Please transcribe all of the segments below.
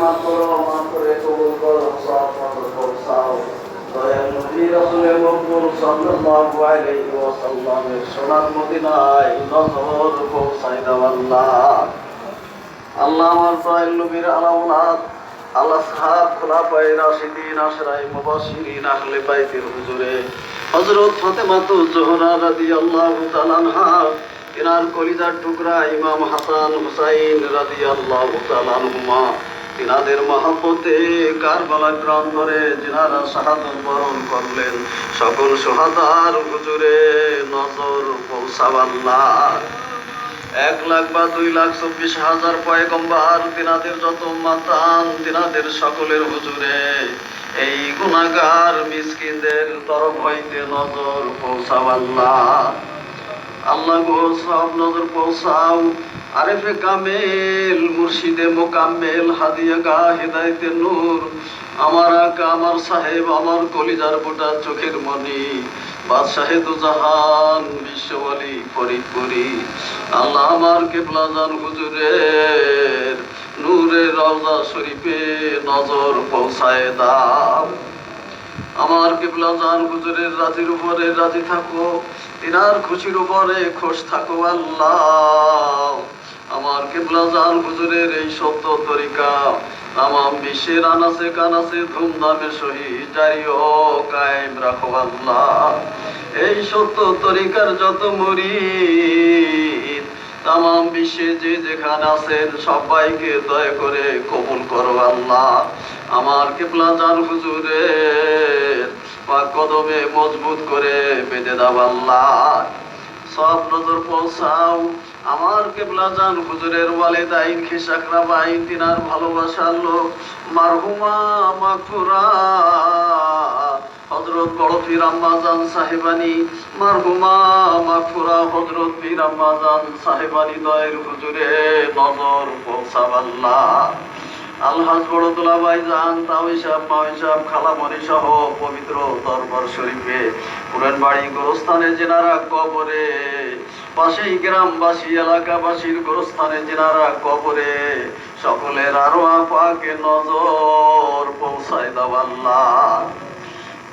মাফ করো, মাফ করে কবুল করো, সব নজর পৌঁছাও। দয়াল নবী রাসূলে মকবুল সাল্লাল্লাহু আলাইহি ওয়াসাল্লামের সোনার মদিনায় নজর পৌঁছায় দাও আল্লাহ। আল্লাহ আমার দয়াল নবীর আলাওলাদ আল্লাহ সাহাব খোলাফায়ে রাশিদিন আশরায়ে মুবাশশিরিন আহলে বাইতের হুজুরে হযরত ফাতেমাতু জোহরা রাদিয়াল্লাহু তাআলা আনহা, এনার কলিজার টুকরা ইমাম হাসান হুসাইন রাদিয়াল্লাহু তাআলা আনহুমা, তিনাদের মহব্বতে কারবালা প্রান্তরে যিনারা শাহাদাত বরণ করলেন, সকল শুহাদার হুজুরে নজর পৌঁছাও আল্লাহ। 1,00,000 বা 2,24,000 পয়গম্বর, তিনাদের যত মাতান, তিনাদের সকলের হুজুরে এই গুনাহগার মিসকিনদের তরফ হইতে নজর পৌঁছাও আল্লাহ। আল্লাহ গো, সব নজর পৌঁছাও। আরেফে কামেল, মুর্শিদে মোকাম্মেল, হাদিয়া গা হেদায়েতের নূর, আমার আকা, আমার সাহেব, আমার কলিজার বোটা চোখের মনি, বাদশাহে দুজাহান, বিশ্বওয়ালি ফরিদপুরি, আল্লাহ আমার কেবলা জান হুজুরের নূরের রওজা শরীফে নজর পৌঁছায় দাও। আমার কিবলা জান হুজুরের রাজির উপরে রাজি থাকো, তিনার খুশির উপরে খুশ থাকো আল্লাহ। আমার কিবলা জান হুজুরের এই সত্য তরিকা তামাম বিশ্বের আনাসে কানাসে ধুমধামে সহিত জারি ও কায়েম রাখো আল্লাহ। এই সত্য তরিকার যত মুরিদ তামাম বিশ্বে যে যেখানে আছেন সবাইকে দয়া করে কবুল করো আল্লাহ। আমার কিবলা জান হুজুরের পাক কদমে মজবুত করে বেঁধে দাও আল্লাহ। সব নজর পৌঁছাও। আমার কিবলা জান হুজুরের ওয়ালিদাইন খিসাকরা বাইন, তিনার ভালোবাসার লোক মারহুমা মাগফুরা হযরত বড় পীর আম্মা জান সাহেবানী, মারহুমা মাগফুরা হযরত পীর আম্মা জান সাহেবানী দয়ের হুজুরে নজর পৌঁছাও আল্লাহ। আলহাজ বড় দুলাভাই জান, তাওই সাহেব, মাওই সাহেব, খালামণি সহ পবিত্র দরবার শরীফে, পুরান বাড়ি গোরস্থানে যেনারা কবরে, পাশেই গ্রামবাসী এলাকাবাসীর গোরস্থানে যেনারা কবরে, সকলের আরওয়াহ পাকে নজর পৌঁছায় দাও আল্লাহ।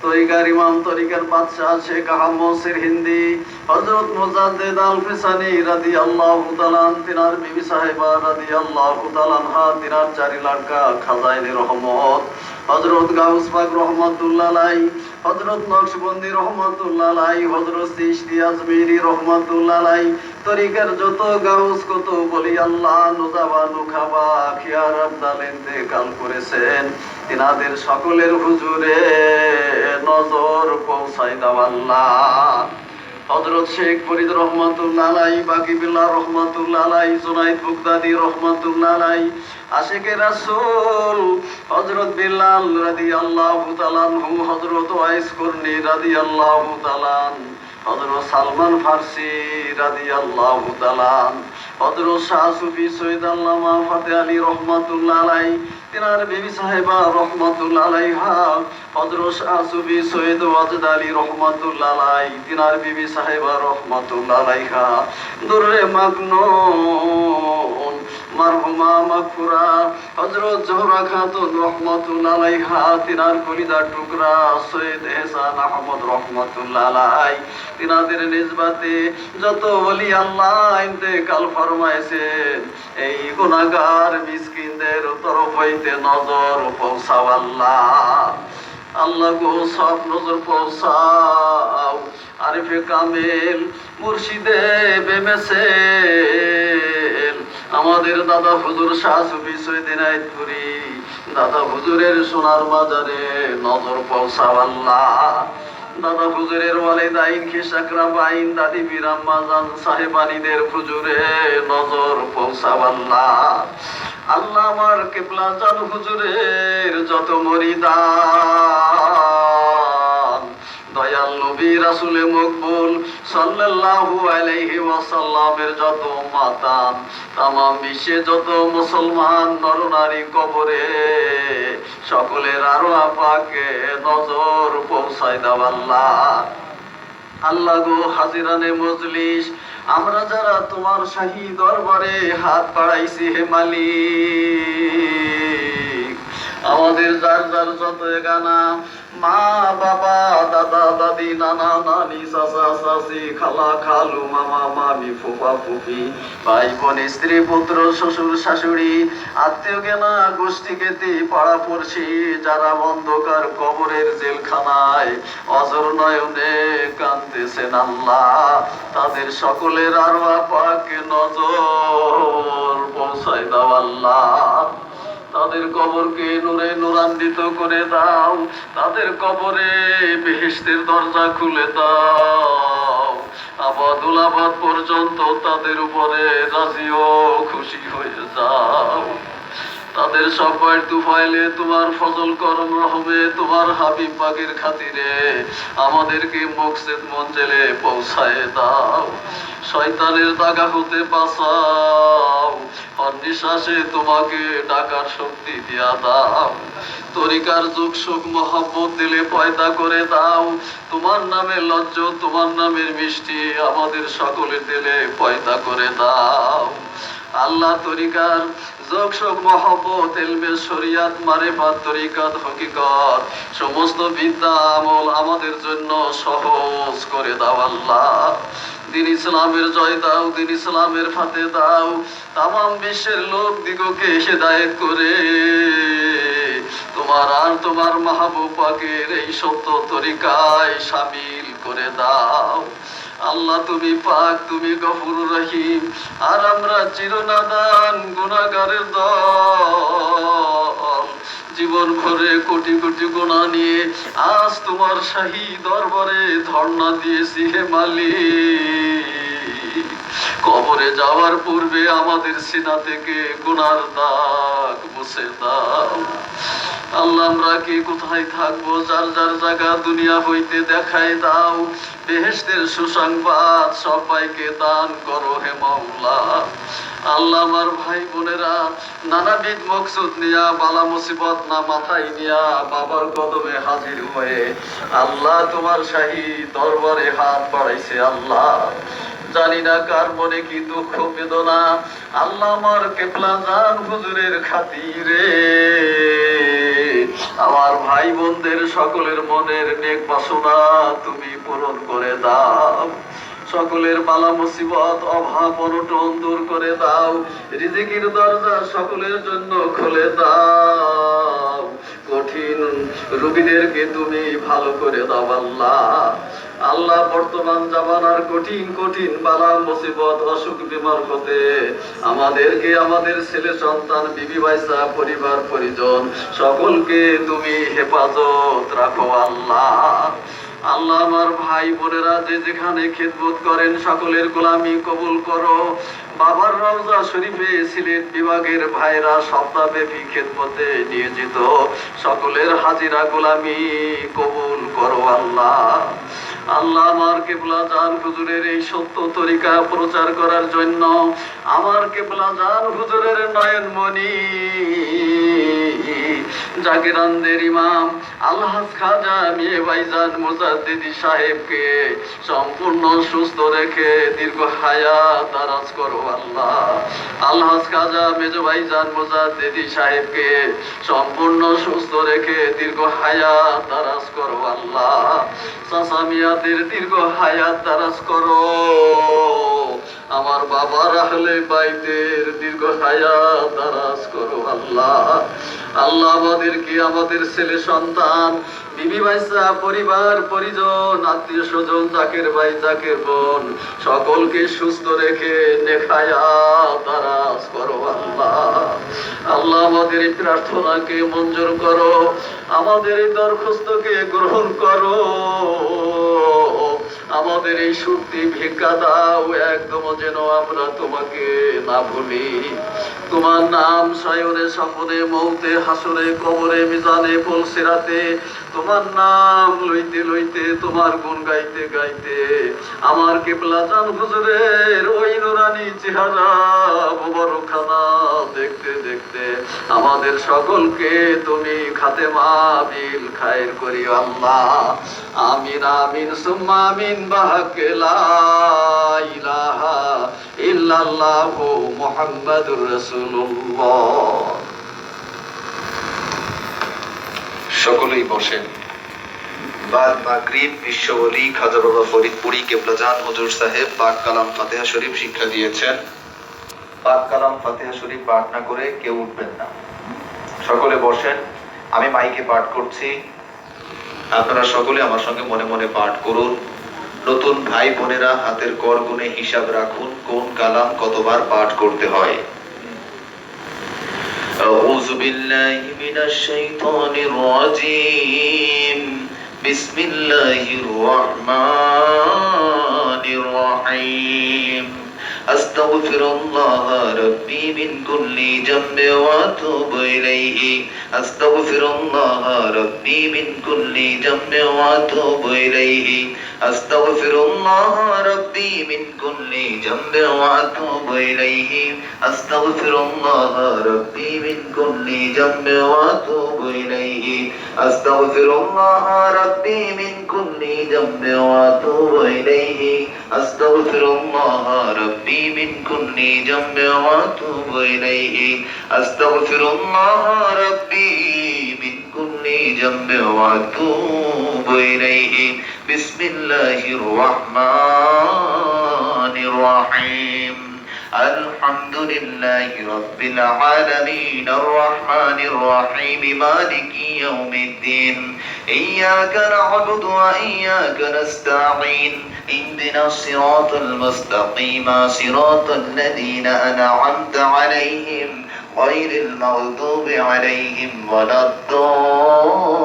তরিকার ইমাম, তরিকার বাদশাহ শেখ আহমদ সিরহিন্দি, হযরত মুজাদ্দিদ আল ফিসানি রাদিয়াল্লাহু তাআলা, তিনার বিবি সাহেবা রাদিয়াল্লাহু তাআলা আনহা, তিনার চারি লড়কা খাজাইনে রহমত, হযরত গাউস পাক রহমাতুল্লাহ আলাইহি, হযরত নকশবন্দি রহমাতুল্লাহ আলাইহি, হযরত চিশতি আজমিরি রহমাতুল্লাহ আলাইহি, তরিকার যত গাউস কত বলি আল্লাহ নুজাবা নুখাবা খিয়ার আবদাল ইন্তেকাল করেছেন, তিনাদের সকলের হুজুরে নজর পৌঁছায় দাও আল্লাহ। হযরত শেখ ফরিদ রহমাতুল্লাহ আলাইহি, বাকিবিল্লাহ রহমাতুল্লাহ আলাইহি, জুনাইদ বুগদাদি রহমাতুল্লাহ আলাইহি, আশিকে রাসূল হযরত বিল্লাল রাদিয়াল্লাহু তাআলা আনহু, হযরত ওয়াইস কুরনি রাদিয়াল্লাহু তাআলা, হযরত সালমান ফারসি রাদিয়াল্লাহু তাআলা, হযরত শাহ সুফি সৈয়দ আল্লামা ফাতেহ আলী রহমাতুল্লাহ আলাইহি, তিনার বিবি সাহেবা রহমাতুল্লাহ আলাইহা, হযরত শাহ সুফি সৈয়দ ওয়াজেদ আলী রহমাতুল্লাহ আলাইহি, তিনার বিবি সাহেবা রহমাতুল্লাহ আলাইহা, দুররে মাকনুন মারহুমা মাগফুরা হযরত জোহরা খাতুন রহমাতুল্লাহ আলাইহা, তিনার কলিজার টুকরা সৈয়দ এহসান আহমদ রহমাতুল্লাহ আলাইহি, তিনাদের নিসবতে যত ওলি আল্লাহ ইন্তেকাল ফরমাইছেন, এই গুনাহগার মিসকিনদের তরফ হইতে নজর পৌঁছাও আল্লাহ। আল্লাহ গো, সব নজর পৌঁছাও। আরিফে কামেল, মুর্শিদে বেমেসেল, আমাদের দাদা হুজুর শাহ সুফি সৈয়দ ইনায়েতপুরি, দাদা হুজুরের সোনার বাজারে নজর পৌঁছাও আল্লাহ। দাদা হুজুরের ওয়ালিদাইন খিসাকরা বাইন, দাদি পীর আম্মা জান সাহেবানীদের হুজুরে নজর পৌঁছাও আল্লাহ। আল্লাহ আমার কিবলা জান হুজুরের যত মুরিদান, দয়াল নবী রাসূলে মকবুল সাল্লাল্লাহু আলাইহি ওয়াসাল্লামের যত উম্মাতান, তামাম বিশ্বে যত মুসলমান নরনারী কবরে, সকলের আরওয়াহ পাকে নজর পৌঁছায় দাও আল্লাহ। আল্লাহ গো, হাজিরানে মজলিস আমরা যারা তোমার শাহী দরবারে হাত বাড়াইছি হে মালিক, আমাদের যার যার যত গানা, মা বাবা দাদা দাদি নানা নানি চাচা চাচি খালা খালু মামা মামি ফুফা ফুফি ভাই বোন স্ত্রী পুত্র শ্বশুর শাশুড়ি আত্মীয় জ্ঞানা গোষ্ঠী জ্ঞাতি পাড়া পড়শি যারা অন্ধকার কবরের জেলখানায় অজর নয়নে কাঁদতেছেন আল্লাহ, তাদের সকলের আরওয়াহ পাকে নজর পৌঁছায় দাও আল্লাহ। তাদের কবরকে নূরে নূরান্বিত করে দাও, তাদের কবরে বেহেশতের দরজা খুলে দাও, আবাদুল আবাদ পর্যন্ত তাদের উপরে রাজি ও খুশি হয়ে যাও। তাদের সবাই তুফাইলে তোমার ফজল করম রহমে তোমার হাবিব পাকের খাতিরে আমাদেরকে মকসেদ মঞ্জেলে পৌঁছায় দাও। শয়তানের দাগা হতে বাঁচাও, অনিশ্বাসে তোমাকে ডাকার শক্তি দিয়া দাও। তরিকার যুগ সুখ মহব্বত দিলে পয়দা করে দাও, তোমার নামে লজ্জ তোমার নামের মিষ্টি আমাদের সকলের দিলে পয়দা করে দাও। আল্লাহ তরিকার যোগ শোক মহব্বত এলমে শরিয়াত মারেফাত তরিকাত হকিকত সমস্ত বিদ্যা আমল আমাদের জন্য সহজ করে দাও আল্লাহ। দিন ইসলামের জয় দাও, দিন ইসলামের ফাতে দাও, তামাম বিশ্বের লোক দিগকে হেদায়েত করে তোমার আর তোমার মাহবুব পাকের এই সত্য তরিকায় শামিল করে দাও। আল্লাহ তুমি পাক, তুমি গফুর রহিম, আর আমরা চিরনাদান গুনাহগারের দল। জীবন ভরে কোটি কোটি গুনাহ নিয়ে আজ তোমার শাহী দরবারে ধর্ণা দিয়েছি হে মালিক। কবরে যাওয়ার পূর্বে আমাদের সিনা থেকে গুনার দাগ মুছে দাও। আল্লাহ আমরা কি কোথায় থাকবো, যার যার জায়গা দুনিয়া হইতে দেখায় দাও। বেহেশতের সুসংবাদ সবাইকে দান করো হে মাওলা। আল্লাহ আমার ভাই বোনেরা নানাবিধ মকসুদ নিয়া বালা মুসিবত না মাথায় নিয়া বাবার কদমে হাজির হয়ে আল্লাহ তোমার শাহী দরবারে হাত বাড়াইছে আল্লাহ। জানি না কার মনে কি দুঃখ বেদনা, আল্লাহ আমার কেবলা জান হুজুরের খাতিরে আমার ভাই বোনদের সকলের মনের নেক বাসনা তুমি পূরণ করে দাও। সকলের বালা মুসিবত অভাব অনটন দূর করে দাও। রিজিকের দরজা সকলের জন্য খুলে দাও। কঠিন রোগীদেরকে তুমি ভালো করে দাও আল্লাহ। আল্লাহ বর্তমান জামানার কঠিন কঠিন বালা মুসিবত অসুখ বিমার হতে আমাদেরকে আমাদের ছেলে সন্তান বিবি বাইসা পরিবার পরিজন সকলকে তুমি হেফাজত রাখো আল্লাহ। আল্লাহ আমার ভাই বোনেরা যে যেখানে খেদমত করেন সকলের গোলামি কবুল করো। বাবার রওজা শরীফে সিলেট বিভাগের ভাইরা সপ্তাহব্যাপী খেদমতে নিয়োজিত সকলের হাজিরা গোলামি কবুল করো আল্লাহ। আল্লাহ আমার কেবলা জান হুজুরের এই সত্য তরিকা প্রচার করার জন্য আমার কেবলা জান হুজুরের নয়নমণি জাগিরানদের ইমাম আলহাজ খাজা মিয়ে ভাইজান মুজাদ্দিদি সাহেবকে সম্পূর্ণ সুস্থ রেখে দীর্ঘ হায়াত দারাজ করো আল্লাহ। আলহাজ খাজা মেজো ভাইজান মুজাদ্দিদি সাহেবকে সম্পূর্ণ সুস্থ রেখে দীর্ঘ হায়াত দারাজ করো আল্লাহ। চাচা মিয়াদের দীর্ঘ হায়াত দারাজ করো। আমার বাবার আহলে বাইতের দীর্ঘ হায়াত দারাজ করো আল্লাহ। আল্লাহ আমাদেরকে আমাদের ছেলে সন্তান বিবি বাইসা পরিবার পরিজন আত্মীয় স্বজন জাকের ভাই জাকের বোন সকলকে সুস্থ রেখে নেখায়া দারাজ করো আল্লাহ। আল্লাহ আমাদের এই প্রার্থনাকে মঞ্জুর করো, আমাদের এই দরখাস্তকে গ্রহণ করো, আমাদের এই শক্তি ভিক্ষা দাও একদম যেন আমরা তোমাকে না ভুলি। তোমার নাম সায়রে স্বপ্নে মৌতে হাসরে কবরে মিজানে পুলসিরাতে তোমার নাম লইতে লইতে তোমার গুণ গাইতে গাইতে আমার কেবলা জান হুজুরের ওই নুরানি চেহারা মুবারকখানা দেখতে দেখতে আমাদের সকলকে তুমি খাতেমা বিল খায়ের করিও আল্লাহ। আমিন আমিন সুম্মা আমিন বাহাকে লা ইলাহা ইল্লাল্লাহু মুহাম্মাদুর রাসূলুল্লাহ। সকলেই বসেন। বাদ মাগরিব বিশ্বওয়ালি খাজা বাবা ফরিদপুরি কেবলাজান হুজুর সাহেব পাক কালাম ফাতিহা শরীফ শিক্ষা দিয়েছেন। পাক কালাম ফাতিহা শরীফ পাঠ না করে কেউ উঠবেন না। সকলে বসেন। আমি মাইকে পাঠ করছি, আপনারা সকলে আমার সঙ্গে মনে মনে পাঠ করুন। নতুন ভাই বোনেরা হাতের কর গুনে হিসাব রাখুন কোন কালাম কতবার পাঠ করতে হয়। أعوذ بالله من الشيطان الرجيم بسم الله الرحمن الرحيم أستغفر الله ربي من كل ذنب وأتوب إليه أستغفر الله ربي من كل ذنب وأتوب إليه أستغفر الله ربي من كل ذنب وأتوب إليه أستغفر الله ربي من كل ذنب وأتوب إليه أستغفر الله ربي من كل ذنب وأتوب إليه أستغفر الله ربي من كل ذنب وأتوب إليه أستغفر الله ربي من كل ذنب وأتوب إليه بسم الله الرحمن الرحيم الحمد لله رب العالمين الرحمن الرحيم مالك يوم الدين إياك نعبد وإياك نستعين اهدنا الصراط المستقيم صراط الذين أنعمت عليهم غير المغضوب عليهم ولا الضالين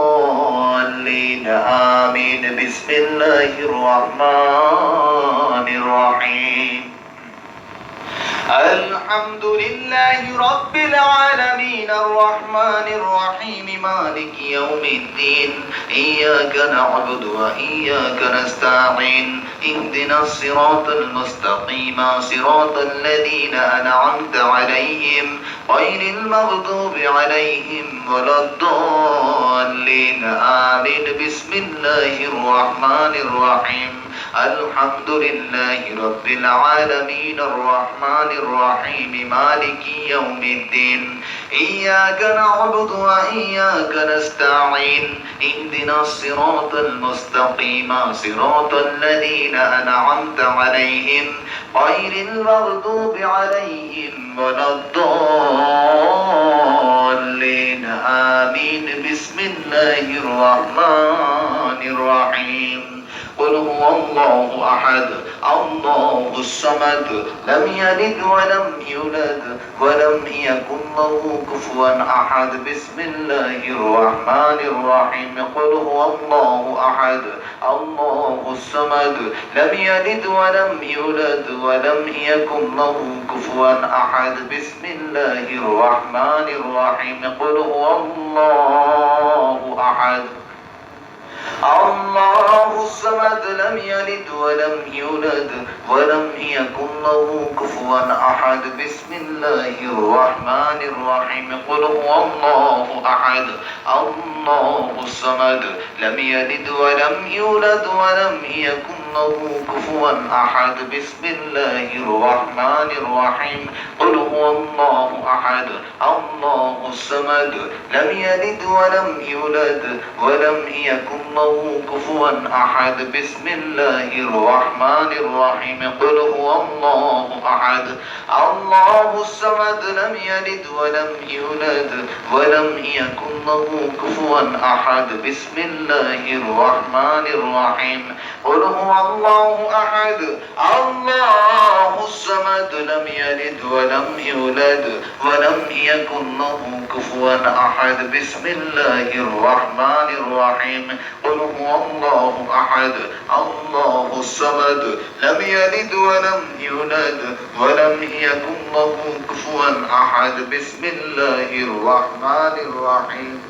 آمين بسم الله الرحمن الرحيم الحمد لله رب العالمين الرحمن الرحيم مالك يوم الدين إياك نعبد وإياك نستعين اهدنا الصراط المستقيم صراط الذين أنعمت عليهم غير المغضوب عليهم ولا الضالين آمين بسم الله الرحمن الرحيم الحمد لله رب العالمين الرحمن الرحيم مالك يوم الدين إياك نعبد وإياك نستعين اهدنا الصراط المستقيم صراط الذين أنعمت عليهم غير المغضوب عليهم ولا الضالين آمين بسم الله الرحمن الرحيم قل هو الله أحد الله الصمد لم يلد ولم يولد ولم يكن له كفوا أحد بسم الله الرحمن الرحيم قل هو الله أحد الله الصمد لم يلد ولم يولد ولم يكن له كفوا أحد بسم الله الرحمن الرحيم قل هو الله أحد الله الصمد لم يلد ولم يولد ولم يكن له كفوا أحد بسم الله الرحمن الرحيم قل هو الله أحد الله الصمد لم يلد ولم يولد ولم يكن له كفوا أحد بسم الله الرحمن الرحيم قل هو الله أحد الله الصمد لم يلد ولم يولد ولم يكن له كفوا أحد بسم الله الرحمن الرحيم قل هو الله أحد الله الصمد لم يلد ولم يولد ولم يكن له كفوا أحد بسم الله الرحمن الرحيم قل هو الله أحد الله الصمد لم يلد ولم يولد ولم يكن له كفوا أحد بسم الله الرحمن الرحيم قل هو الله أحد الله الصمد لم يلد ولم يولد ولم يكن له كفوا أحد بسم الله الرحمن الرحيم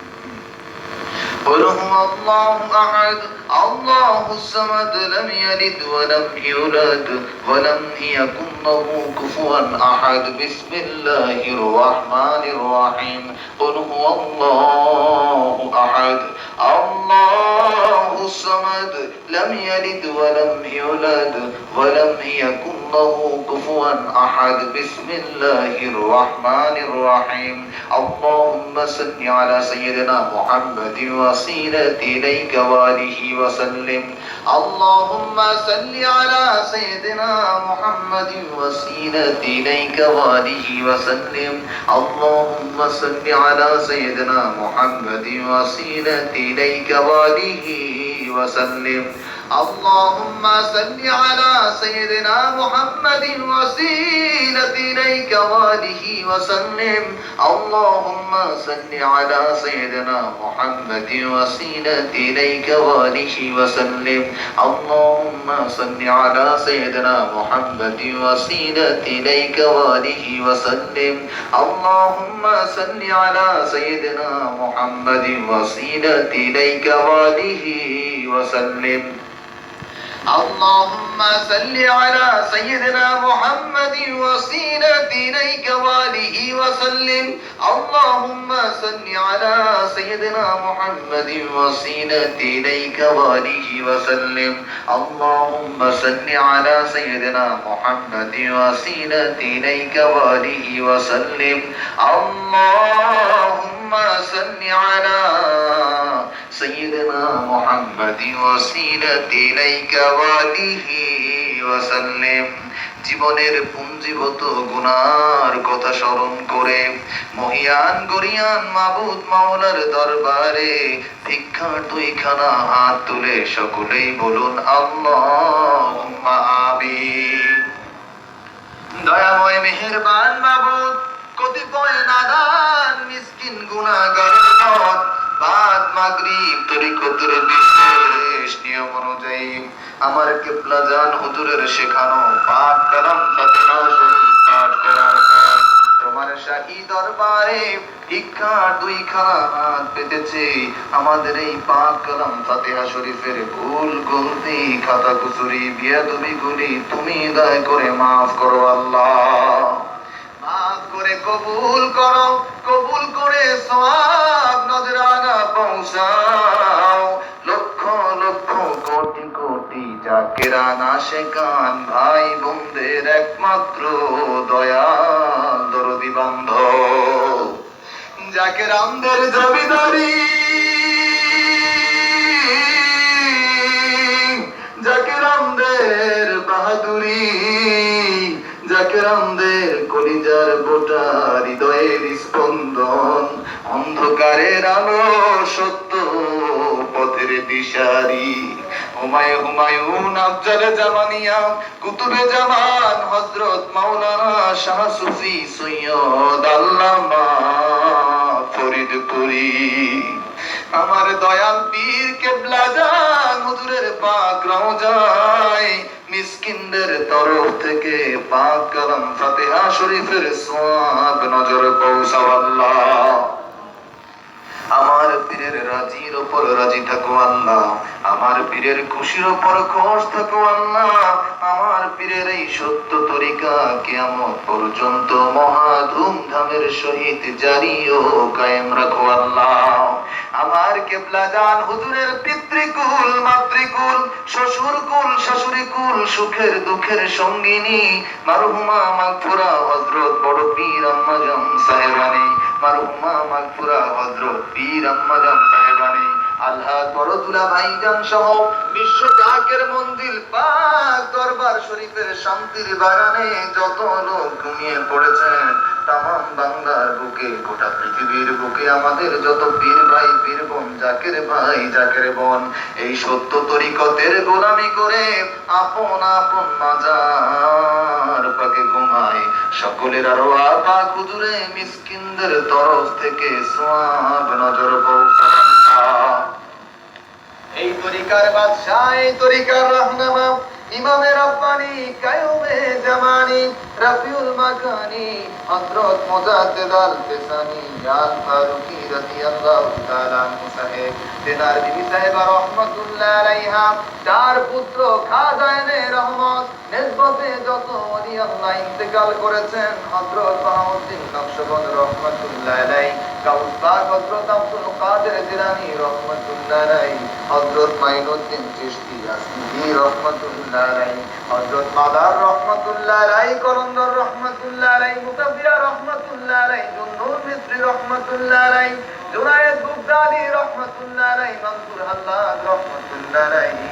قل هو الله أحد الله الصمد لم يلد ولم يولد ولم يكن له كفوا أحد بسم الله الرحمن الرحيم قل هو الله أحد الله আল্লাহুস সামাদ লাম ইয়ালিদ ওয়া লাম ইউলাদ ওয়া লাম ইয়াকুন লাহু কুফুয়ান আহাদ বিসমিল্লাহির রহমানির রহিম আল্লাহুম্মা সাল্লি আলা সাইয়্যিদিনা মুহাম্মাদিন ওয়াসিলাতি ইলাইকা ওয়া আলিহি ওয়া সাল্লিম আল্লাহুম্মা সাল্লি আলা সাইয়্যিদিনা মুহাম্মাদিন ওয়াসিলাতি ইলাইকা ওয়া আলিহি ওয়া সাল্লিম আল্লাহুম্মা সাল্লি আলা সাইয়্যিদিনা মুহাম্মাদিন ওয়াসিলাতি ইলাইকা ওয়া আলিহি ওয়া সাল্লিম اللهم صل على سيدنا محمد وسيلة إليك وآله وسلم اللهم صل على سيدنا محمد وسيلة إليك وآله وسلم اللهم صل على سيدنا محمد وسيلة إليك وآله وسلم اللهم صل على سيدنا محمد وسيلة إليك وآله وسلم اللهم صل على سيدنا محمد وسيلة إليك وآله وسلم اللهم صل على سيدنا محمد وسيلة إليك وآله وسلم اللهم صل على سيدنا محمد وسيلة إليك وآله وسلم اللهم صل على سيدنا محمد وسيلة إليك وآله وسلم জীবনের পুঞ্জীভূত গুনার কথা স্মরণ করে মহিয়ান গরিয়ান মাবুদ মাওলার দরবারে ভিক্ষার দুইখানা হাত তুলে সকলেই বলুন আল্লাহুম্মা আমিন। দয়াময় মেহেরবান মাবুদ, কতিপয় নাদান মিসকিন গুনাহগারের পথ বাদ মাগরিব তরিকতের বিশেষ নিয়ম অনুযায়ী আমার কিবলা জান হুজুরের শেখানো পাক কালাম ফাতিহা শরীফ পাঠ করার পর তোমার শাহী দরবারে ভিক্ষার দুইখানা হাত পেতেছে। আমাদের এই পাক কালাম ফাতিহা শরীফের ভুল গলতি খাতা কুসুরি বিয়াদবি গুলি তুমি দয়া করে মাফ করো আল্লাহ, মাফ করে কবুল করো, কবুল করে সওয়াব নজরানা পৌঁছাও। লক্ষ লক্ষ কোটি কোটি জাকেরান আশিকান ভাই বোনদের একমাত্র দয়াল দরদি বান্ধব জাকেরানদের জমিদারি, জাকেরানদের বাহাদুরি, জাকেরানদের কলিজার বোটা হৃদয়ের স্পন্দন, অন্ধকারের আলো সত্য পথের দিশারি। হুমায়ুন আফজাল জামানিয়া কুতুবে জামান হযরত মাওলানা শাহ সুফি সৈয়দ আল্লামা ফরিদপুরি, আমার দয়াল পীর কেবলা জান হুজুরের পাক রওজায় মিসকিনদের তরফ থেকে পাক কালাম ফাতিহা শরীফের সওয়াব নজর পৌঁছাও আল্লাহ। আমার পীরের রাজির উপর রাজি থাকো আল্লাহ, আমার পীরের খুশির উপর খুশ থাকো আল্লাহ। আমার পীরের এই সত্য তরিকা কিয়ামত পর্যন্ত মহা ধুমধামের সহিত জারি ও কায়েম রাখো আল্লাহ। আমার কিবলা জান হুজুরের পিতৃকুল মাতৃকুল শ্বশুরকুল শাশুড়িকুল সুখের দুঃখের সঙ্গিনী মারহুমা মাগফুরা হযরত বড় পীর আম্মা জান সাহেবানী, মারহুমা মাগফুরা হযরত পীর আম্মা জান সাহেবানী, আল্লাহ বড়দুলা ভাইজান সহ বিশ্ব জাকের মন্দির পাক দরবার শরীফের শান্তির বাগানে যত লোক ঘুমিয়ে পড়েছেন, তামাম বাংলার বুকে গোটা পৃথিবীর বুকে আমাদের যত পীর ভাই পীর বোন জাকের ভাই জাকের বোন এই সত্য তরিকতের গোলামি করে আপন আপন মাজার পাকে ঘুমায়, সকলের আরো পাক হুজুরে মিসকিনদের তরফ থেকে সওয়াব নজর পৌঁছায়। এই তরিকার বাদশাহ, এই তরিকার রাহনামা ইমামে রব্বানি কায়ুমে জামানি রাফিউল মাকানি হযরত মুজাদ্দিদ আল ফিসানি আল ফারুকি রাদিয়াল্লাহু তাআলা আনহু সাহেব, তেনার বিবি সাহেবা রাহমাতুল্লাহ আলাইহা, চার পুত্র খাজানে রহমত নিসবতে যত ওলি আল্লাহ ইন্তেকাল করেছেন, হযরত বাহাউদ্দিন নকশবন্দ রাহমাতুল্লাহ আলাইহি গাউসবাগ হযরত আব্দুল কাদের জিলানী রহমাতুল্লাহ আলাইহি, হযরত মাইনুদ্দিন চিশতি আসিফি রহমাতুল্লাহ আলাইহি, হযরত মাদার রহমাতুল্লাহ আলাইহি, কলন্দর রহমাতুল্লাহ আলাইহি, মুতাফিয়া রহমাতুল্লাহ আলাইহি, জুন্নুর মিসরি রহমাতুল্লাহ আলাইহি, জুনায়েদ বুগদাদি রহমাতুল্লাহ আলাইহি, মানসুর হাল্লাজ রহমাতুল্লাহ আলাইহি,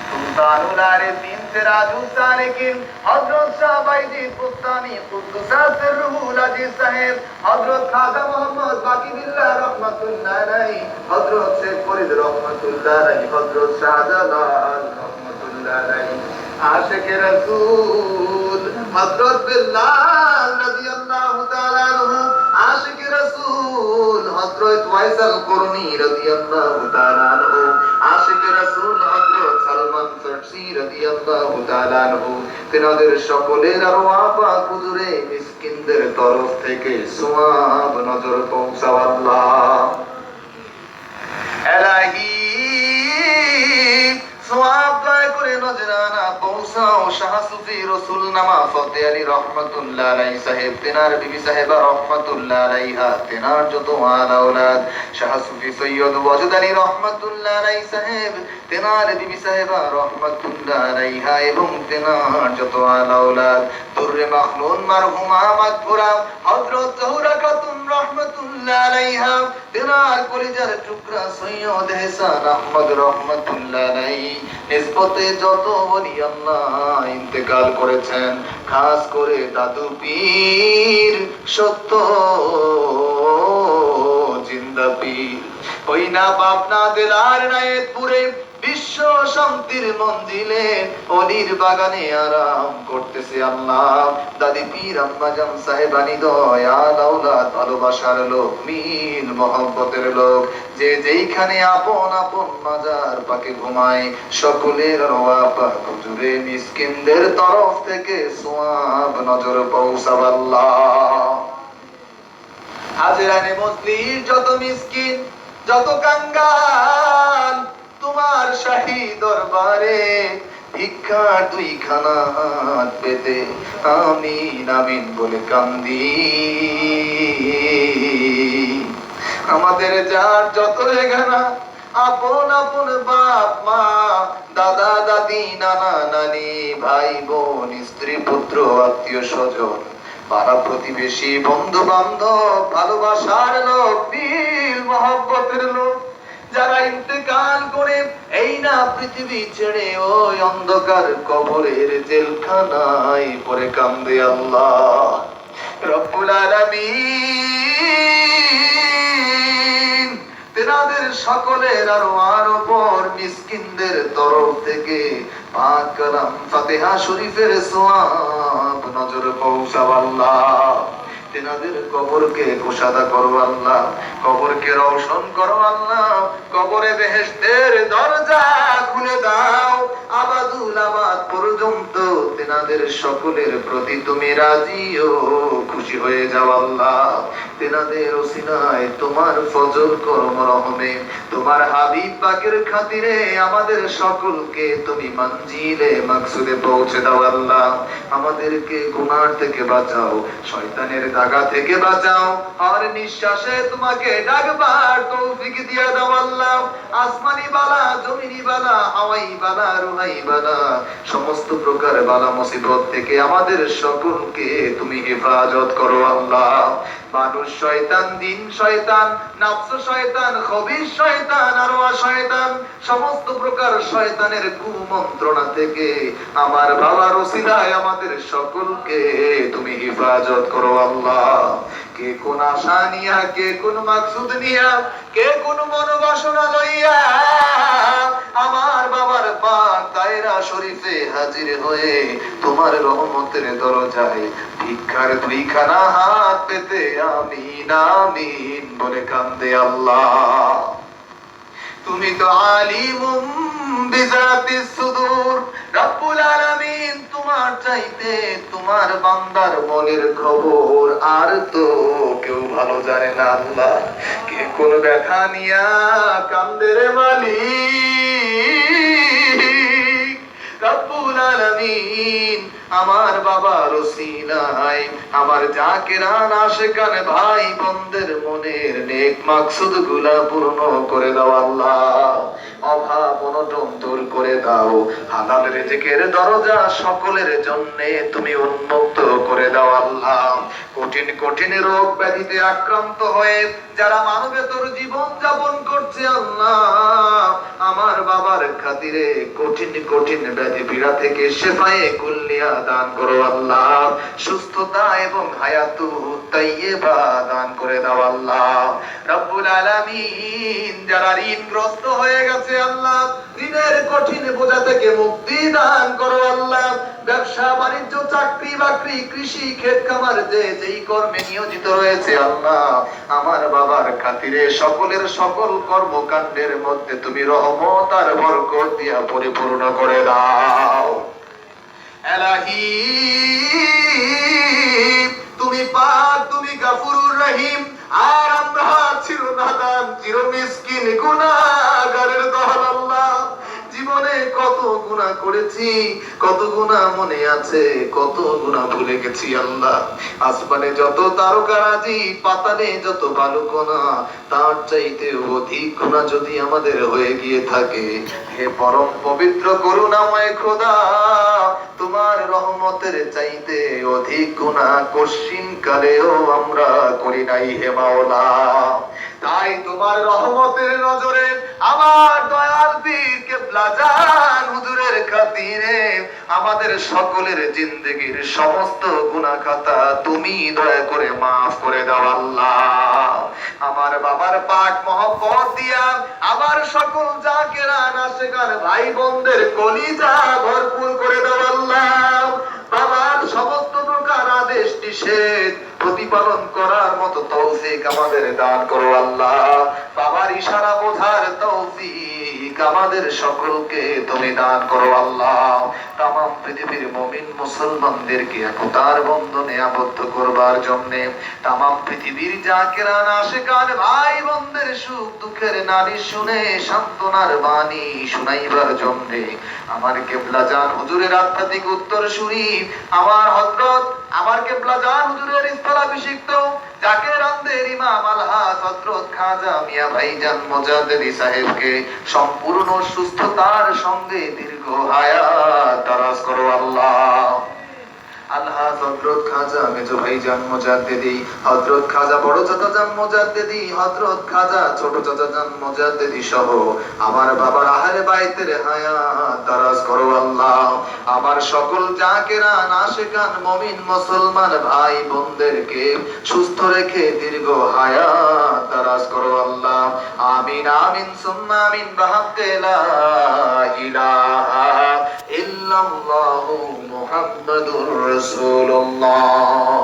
সুলতানুল আরিফিন সিরাজুস সালিকিন হযরত শাহ বাইজিদ বুস্তামি কুদ্দুসাস সিররুহুল আজিজ সাহেব, হযরত খাজা মোহাম্মদ বাকিবিল্লাহ রহমাতুল্লাহ আলাইহি, হযরত শেখ ফরিদ রহমাতুল্লাহ আলাইহি, হযরত শাহজালাল রহমাতুল্লাহ আলাইহি, আশিকে রাসূল হযরত বিল্লাল রাদিয়াল্লাহু তাআলা আনহু, আশিকে রাসূল হযরত ওয়াইসাল করনী রাদিয়াল্লাহু তাআলা আনহু, আশিকে রাসূল হযরত সালমান ফারসি রাদিয়াল্লাহু তাআলা আনহু, তিনাদের সকলের আরওয়াহ পাক হুজুরে মিসকিনদের তরফ থেকে সওয়াব নজর পৌঁছাও আল্লাহ। এলাহি সওয়াব দয়া করে নজরানা পৌঁছাও শাহ সুফি রসুল নামা ফতে আলী রহমাতুল্লাহ আলাইহি সাহেব, তেনার বিবি সাহেবা রহমাতুল্লাহ আলাইহা, তেনার যত আলা আওলাদ, শাহ সুফি সৈয়দ ওয়াজেদ আলী রহমাতুল্লাহ আলাইহি সাহেব, তেনার বিবি সাহেবা রহমাতুল্লাহ আলাইহা এবং তেনার যত আলা আওলাদ, দুররে মাখনুন মারহুমা মাগফুরা হযরত জহুরা খাতুন রহমাতুল্লাহ আলাইহা, তেনার কলিজার টুকরা সৈয়দ এহসান আহমদ রহমাতুল্লাহ আলাইহি, নিসবতে যত ওলি আল্লাহ ইন্তেকাল করেছেন, খাস করে দাদু পীর সত্য জিন্দা পীর, ওই না পাবনা জেলার নায়েতপুরে বিশ্ব শান্তির মঞ্জিলে অলির বাগানে আরাম করতেছে আল্লাহ দাদি পীর আম্মাজান সাহেবানি, দয়াল আওলাদ, ভালোবাসার লোক, মিল মহব্বতের লোক, যে যেইখানে আপন আপন মাজার পাকে ঘুমায়, সকলের রওয়া পাক হুজুরে মিসকিনদের তরফ থেকে সওয়াব নজর পৌঁছাও আল্লাহ। হাজরানে মজলিস যত মিসকিন, যত কাঙ্গাল, তোমার শাহী দরবারে ভিক্ষার দুইখানা হাত পেতে আমিন আমিন বলে কান্দি। আমাদের যার যত এখানা আপন আপন বাপ মা, দাদা দাদি, নানা নানি, ভাই বোন, স্ত্রী পুত্র, আত্মীয় স্বজন, পাড়া প্রতিবেশী, বন্ধু বান্ধব, ভালোবাসার লোক, দিল মহব্বতের লোক, যারা ইন্তেকাল করে এই না পৃথিবী ছেড়ে ওই অন্ধকার কবরের জেলখানায় পড়ে কান্দে আল্লাহ রব্বুল আলামিন, তেনাদের সকলের আরওয়ার উপর মিসকিনদের তরফ থেকে পাক কালাম ফাতিহা শরীফের সওয়াব নজর পৌঁছাও আল্লাহ। তেনাদের কবরকে কুশাদা করো আল্লাহ, কবরকে রওশন করো আল্লাহ, কবরে বেহেশতের দরজা খুলে দাও, আবাদুল আবাদ পর্যন্ত তেনাদের সকলের প্রতি তুমি রাজি ও খুশি হয়ে যাও আল্লাহ। তেনাদের ওসিলায় তোমার ফজল করম রহমে, তোমার হাবিব পাকের খাতিরে আমাদের সকলকে তুমি মঞ্জিলে মাকসুদে পৌঁছে দাও আল্লাহ। আমাদেরকে গুনাহ থেকে বাঁচাও, শয়তানের দাগা থেকে বাঁচাও, আর নিঃশ্বাসে তোমাকে ডাকবার তৌফিক দিয়ে দাও আল্লাহ। আসমানি বালা, জমিনি বালা, হাওয়াই বালা, রুহাই বালা, সমস্ত প্রকার বালা মুসিবত থেকে আমাদের সকলকে তুমি হেফাজত করো আল্লাহ। মানুষ শয়তান, জিন শয়তান, নফস শয়তান, খবিশ শয়তান, আরওয়া শয়তান, সমস্ত প্রকার শয়তানের কুমন্ত্রণা থেকে আমার বাবার ওসিলায় আমাদের সকলকে তুমি হেফাজত করো আল্লাহ। কে কোন আশা নিয়া, কে কোন মাকসুদ নিয়া, কে কোন মনোবাসনা লইয়া আমার বাবার পাক দায়রা শরীফে হাজির হয়ে তোমার রহমতের দরজায় ভিক্ষার দুইখানা হাত পেতে আমিন আমিন বলে কান্দে আল্লাহ। তুমি তো আলিমুম বিজাতিস সুদূর, রব্বুল আলামিন, তোমার চাইতে তোমার বান্দার মনের খবর আর তো কেউ ভালো জানে না আল্লাহ। কে কোন ব্যথা নিয়া কান্দে রে মালিক, রব্বুল আলামিন, আমার বাবার ওসিলায় আমার জাকিরান আশিকান ভাই বোনদের মনের নেক মাকসুদ গুলা পূর্ণ করে দাও আল্লাহ। অভাব অনটন দূর করে দাও। হালাল রিজিকের দরজা সকলের জন্য তুমি উন্মুক্ত করে দাও আল্লাহ। কঠিন কঠিন রোগ ব্যাধিতে আক্রান্ত হয়ে যারা মানবেতর জীবন যাপন করছে আল্লাহ, আমার বাবার খাতিরে কঠিন কঠিন ব্যাধি পীড়া থেকে শেফায়ে কুল্লিয়া দান করো আল্লাহ। সুস্থতা এবং হায়াতু তাইয়্যিবা দান করে দাও আল্লাহ। রব্বুল আলামিন যারা ঋণগ্রস্ত হয়ে গেছে আল্লাহ, ঋণের কঠিন বোঝা থেকে মুক্তি দান করো আল্লাহ। ব্যবসা বাণিজ্য চাকরি বাকরি কৃষি ক্ষেত খামার যেই কর্মে নিয়োজিত রয়েছে আল্লাহ, আমার বাবার খাতিরে সকলের সকল কর্মকাণ্ডের মধ্যে তুমি রহমত আর বরকত দিয়া পরিপূর্ণ করে দাও। এলাহি তুমি পাক, তুমি গাফুরুর রহিম, আর আমরা চিরনাদান চির মিসকিন গুনাহগারের দল আল্লাহ। জীবনে কত গুনাহ করেছি, কত গুনাহ মনে আছে, কত গুনাহ ভুলে গেছি আল্লাহ। আসমানে যত তারকারাজি, পাতালে যত বালুকণা, তার চাইতে অধিক গুনাহ যদি আমাদের হয়ে গিয়ে থাকে, হে পরম পবিত্র করুণাময় খোদা, তোমার রহমতের চাইতে অধিক গুনাহ কশিন কালেও আমরা করি নাই হে মাওলা। তাই তোমার রহমতের নজরে আমার দয়াল পীর কেবলা জান হুজুরের খাতিরে আমাদের সকলের জিন্দেগির সমস্ত গুনাহ খাতা তুমি দয়া করে maaf করে দাও আল্লাহ। আমার বাবার পাক মহব্বত দিয়া আমার সকল জাকিরান আশিকান ভাই বোনদের কলিজা ভরপুর করে দাও আল্লাহ। বাবার সমস্ত প্রকার আদেশ নিষেধ প্রতিপালন করার মতো তৌফিক আমাদের দান করো আল্লাহ। বাবার ইশারা বোঝার তৌফিক আমাদের সকলকে তুমি দান করো আল্লাহ। তামাম পৃথিবীর মুমিন মুসলমানদেরকে একতার বন্ধনে আবদ্ধ করবার জন্য, তামাম পৃথিবীর জাকিরান আশিকান ভাই বোনদের সুখ দুঃখের নারী শুনে সান্ত্বনার বাণী শুনাইবার জন্য আমার কেবলা জান হুজুরের আধ্যাত্মিক উত্তরসূরি আমার হযরত আমার কেবলা জান হুজুরের স্থলাভিষিক্ত জাকিরানদের ইমাম আলহাজ হযরত খাজা মিয়া ভাইজান মুজাদ্দিদি সাহেবকে সম্পূর্ণ সুস্থতার সঙ্গে দীর্ঘ হায়াত দারাজ করো আল্লাহ। আলহাজ হযরত খাজা মেজো ভাইজান মুজাদ্দিদি, হযরত খাজা বড় চাচা জান মুজাদ্দিদি, হযরত খাজা ছোট চাচা জান মুজাদ্দিদি সহ আমার বাবার আহলে বাইতের হায়াত দারাজ করো আল্লাহ। আমার সকল জাকিরান আশিকান মুমিন মুসলমান ভাই বোনদেরকে সুস্থ রেখে দীর্ঘ হায়াত দারাজ করো আল্লাহ। আমিন আমিন সুম্মা আমিন বিহাক্কি লা ইলাহা ইল্লাল্লাহু মুহাম্মাদুর রাসূলুল্লাহ।